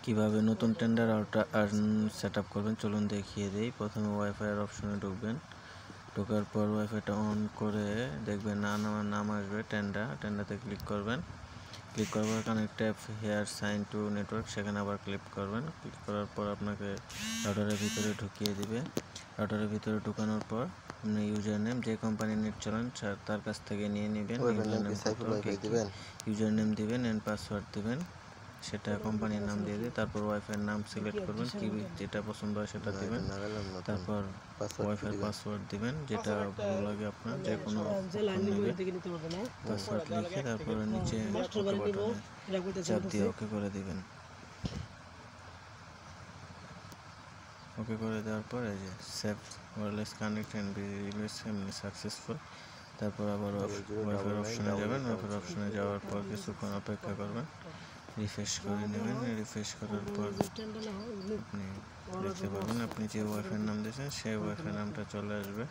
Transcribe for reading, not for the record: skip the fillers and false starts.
কিভাবে নতুন tender set up করবেন চলুন দেখিয়ে দিই। প্রথমে ওয়াইফাইয়ের অপশনে ঢুকবেন। ঢোকার পর ওয়াইফাইটা অন করে দেখবেন নাম আসবে টেন্ডারতে ক্লিক করবেন। ক্লিক করার পর connect tap here sign to network, সেখানে আবার ক্লিক করবেন। ক্লিক করার পর আপনাকে রাউটারের ভিতরে ঢুকিয়ে দিবে। রাউটারের ভিতরে ঢুকানোর পর আপনি ইউজার নেম, যে কোম্পানির নেট চালান তার কাছ থেকে নিয়ে নেবেন। ইউজার নেম দিবেন এন্ড পাসওয়ার্ড দিবেন, সেটা কোম্পানির নাম দিয়ে দিয়ে তারপর ওয়াইফাইয়ের নাম সিলেক্ট করবেন, কি যেটা পছন্দ হয় সেটা দিবেন। তারপর ওয়াইফাই পাসওয়ার্ড দিবেন, যেটা ভালো লাগে আপনার, যে কোনো পাসওয়ার্ড লিখে তারপরে নিচে ওকে বাটনে চাপ দিয়ে ওকে করে দিবেন। ওকে করে দেওয়ার পর এই যে save wireless connect and successful. তারপর আবার ওয়াইফাই অপশনে যাবেন। ওয়াইফাই অপশনে যাওয়ার পর কিছুক্ষণ অপেক্ষা করবেন, রিফ্রেশ করে নেবেন। রিফ্রেশ করার পর আপনি দেখতে পাবেন আপনি যে ওয়াইফাইয়ের নাম দিয়েছেন সেই ওয়াইফাই নামটা চলে আসবে।